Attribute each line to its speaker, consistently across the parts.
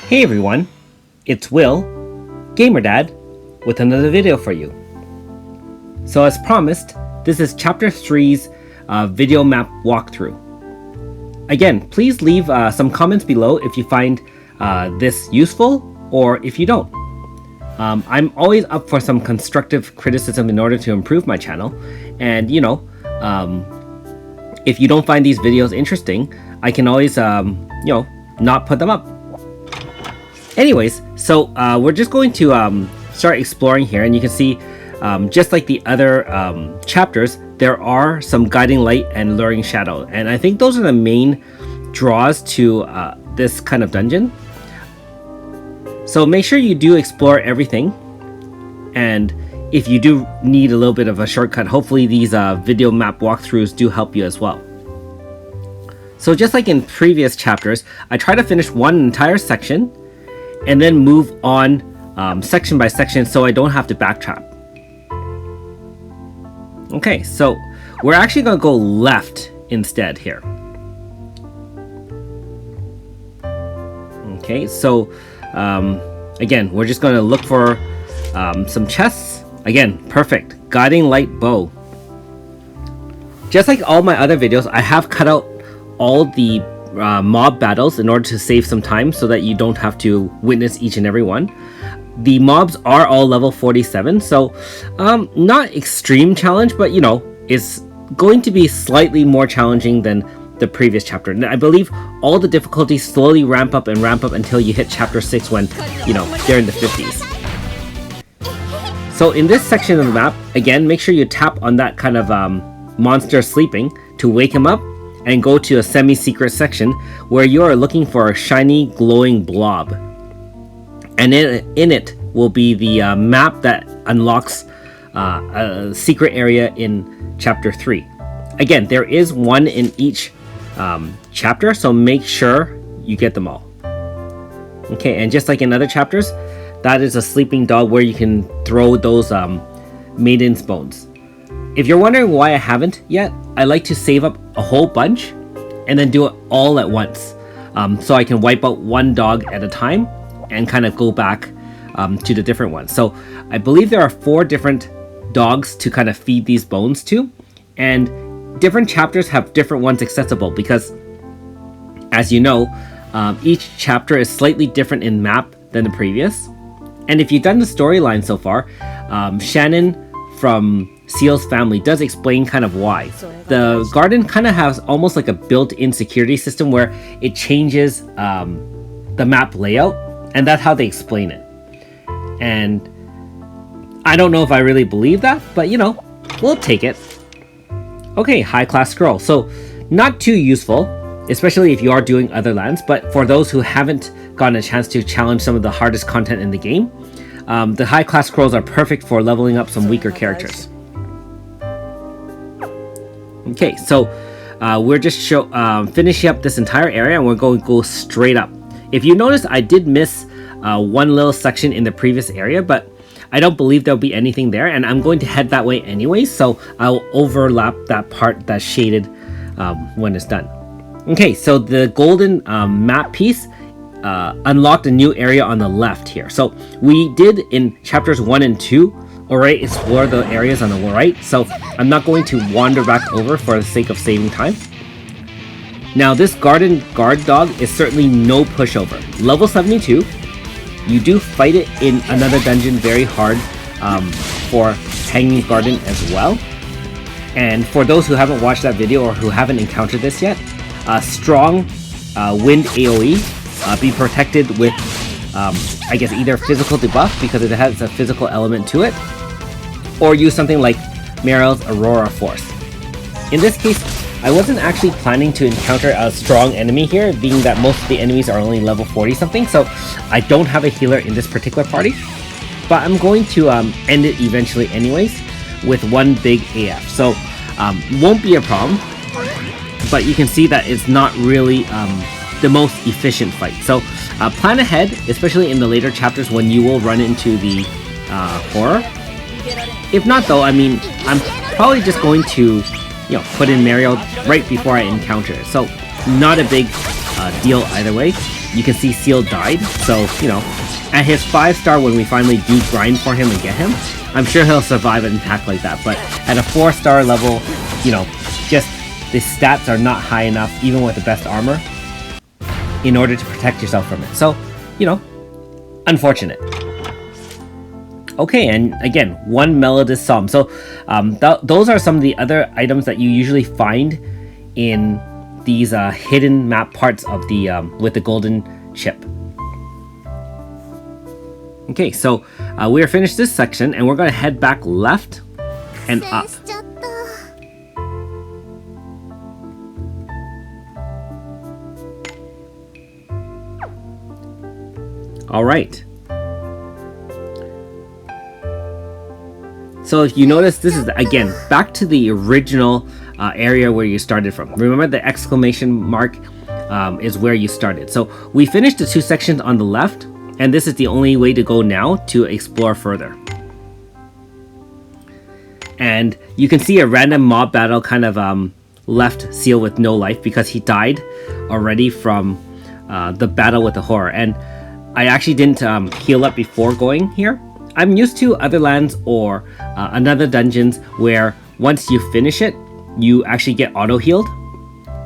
Speaker 1: Hey everyone, it's Will, Gamer Dad, with another video for you. So as promised, this is Chapter 3's video map walkthrough. Again, please leave some comments below if you find this useful or if you don't. I'm always up for some constructive criticism in order to improve my channel, and if you don't find these videos interesting, I can always not put them up. Anyways, so we're just going to start exploring here, and you can see just like the other chapters, there are some guiding light and luring shadow, and I think those are the main draws to this kind of dungeon. So make sure you do explore everything, and if you do need a little bit of a shortcut, hopefully these video map walkthroughs do help you as well. So just like in previous chapters, I try to finish one entire section and then move on section by section so I don't have to backtrack. Okay, so we're actually going to go left instead here. Okay, so again, we're just going to look for some chests. Again, perfect. Guiding light bow. Just like all my other videos, I have cut out all the mob battles in order to save some time so that you don't have to witness each and every one. The mobs are all level 47, so not extreme challenge, but it's going to be slightly more challenging than the previous chapter. And I believe all the difficulties slowly ramp up until you hit chapter 6 when they're in the 50s. So in this section of the map, again, make sure you tap on that kind of monster sleeping to wake him up, and go to a semi-secret section where you are looking for a shiny glowing blob, and in it will be the map that unlocks a secret area in chapter 3. Again, there is one in each chapter, so make sure you get them all. Okay, and just like in other chapters, that is a sleeping dog where you can throw those maiden's bones. If you're wondering why I haven't yet, I like to save up a whole bunch and then do it all at once, so I can wipe out one dog at a time and kind of go back to the different ones. So I believe there are 4 different dogs to kind of feed these bones to, and different chapters have different ones accessible because, as you know, each chapter is slightly different in map than the previous. And if you've done the storyline so far, Shannon from Ciel's family does explain kind of why. The garden kind of has almost like a built-in security system where it changes the map layout, and that's how they explain it. And I don't know if I really believe that, but we'll take it. Okay, high-class scroll. So not too useful, especially if you are doing other lands, but for those who haven't gotten a chance to challenge some of the hardest content in the game, the high-class scrolls are perfect for leveling up some weaker characters. Okay, so we're just finishing up this entire area, and we're going to go straight up. If you notice, I did miss one little section in the previous area, but I don't believe there'll be anything there, and I'm going to head that way anyway, so I'll overlap that part that's shaded when it's done. Okay, so the golden map piece unlocked a new area on the left here. So we did in chapters 1 and 2 already explore the areas on the right, so I'm not going to wander back over for the sake of saving time. Now this garden guard dog is certainly no pushover. Level 72, you do fight it in another dungeon very hard for Hanging Garden as well. And for those who haven't watched that video or who haven't encountered this yet, strong wind AoE, be protected with I guess either physical debuff because it has a physical element to it, or use something like Meryl's Aurora Force. In this case, I wasn't actually planning to encounter a strong enemy here, being that most of the enemies are only level 40 something, so I don't have a healer in this particular party, but I'm going to end it eventually anyways with one big AF, so won't be a problem, but you can see that it's not really the most efficient fight. So plan ahead, especially in the later chapters when you will run into the horror. If not though, I mean, I'm probably just going to put in Meryl right before I encounter it, so not a big deal either way. you can see Ciel died. So, you know, at his 5-star, when we finally do grind for him and get him, I'm sure he'll survive an attack like that. But at a 4-star level, you know, just the stats are not high enough, even with the best armor, in order to protect yourself from it. So, you know, unfortunate. Okay, and again, 1 melodious psalm. So those are some of the other items that you usually find in these hidden map parts of the with the golden chip. Okay, so we're finished this section, and we're going to head back left and up. All right. So if you notice, this is, again, back to the original area where you started from. Remember, the exclamation mark is where you started. So we finished the 2 sections on the left, and this is the only way to go now to explore further. And you can see a random mob battle kind of left Ciel with no life because he died already from the battle with the horror. And I actually didn't heal up before going here. I'm used to other lands or another dungeons where once you finish it, you actually get auto healed.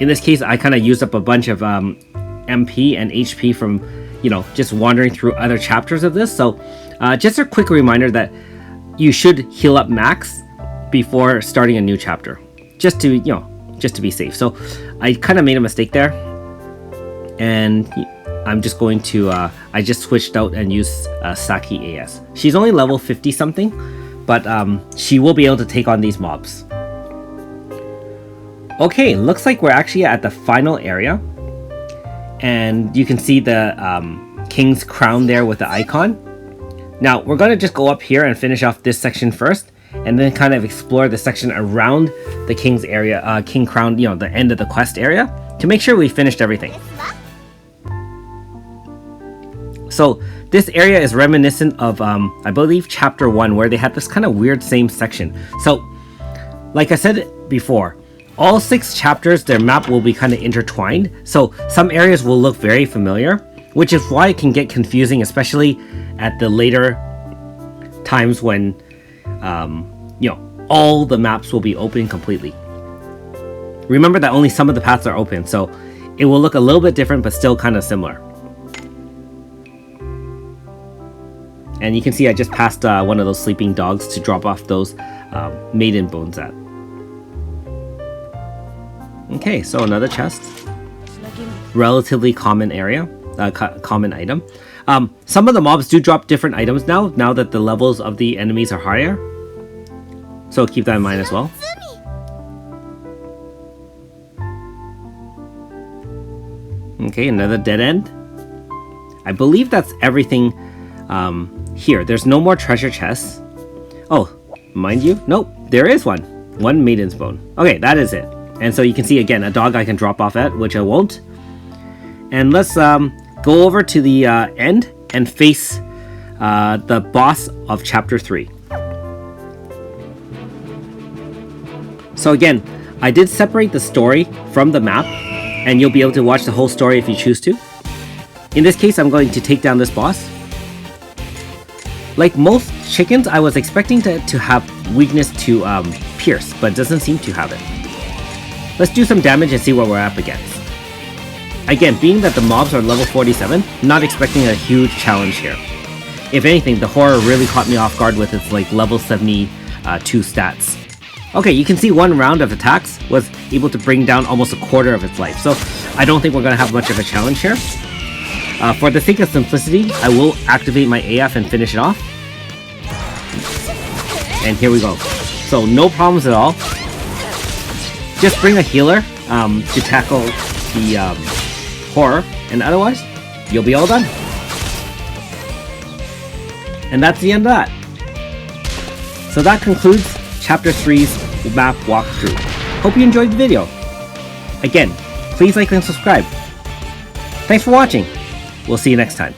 Speaker 1: In this case, I kind of used up a bunch of MP and HP from, you know, just wandering through other chapters of this. So just a quick reminder that you should heal up max before starting a new chapter, just to, you know, just to be safe. So I kind of made a mistake there, and I'm just going to, I just switched out and used Saki AS. She's only level 50 something, but she will be able to take on these mobs. Okay, looks like we're actually at the final area. And you can see the king's crown there with the icon. Now, we're going to just go up here and finish off this section first, and then kind of explore the section around the king's area, king crown, you know, the end of the quest area, to make sure we finished everything. So this area is reminiscent of, I believe, chapter 1, where they had this kind of weird same section. So, like I said before, all 6 chapters, their map will be kind of intertwined. So some areas will look very familiar, which is why it can get confusing, especially at the later times when, you know, all the maps will be open completely. Remember that only some of the paths are open, so it will look a little bit different, but still kind of similar. And you can see I just passed one of those sleeping dogs to drop off those maiden bones at. Okay, so another chest. Relatively common area, common item. Some of the mobs do drop different items now that the levels of the enemies are higher. So keep that in mind as well. Okay, another dead end. I believe that's everything here. There's no more treasure chests. Oh, mind you, nope, there is one. One maiden's bone. Okay, that is it. And so you can see again a dog I can drop off at, which I won't. And let's go over to the end and face the boss of chapter 3. So again, I did separate the story from the map, and you'll be able to watch the whole story if you choose to. In this case, I'm going to take down this boss. Like most chickens, I was expecting to have weakness to pierce, but it doesn't seem to have it. Let's do some damage and see what we're up against. Again, being that the mobs are level 47, not expecting a huge challenge here. If anything, the horror really caught me off guard with its like level 72 stats. Okay, you can see one round of attacks was able to bring down almost a quarter of its life, so I don't think we're going to have much of a challenge here. For the sake of simplicity, I will activate my AF and finish it off. And here we go. So no problems at all. Just bring a healer to tackle the horror, and otherwise, you'll be all done. And that's the end of that. So that concludes Chapter 3's map walkthrough. Hope you enjoyed the video. Again, please like and subscribe. Thanks for watching. We'll see you next time.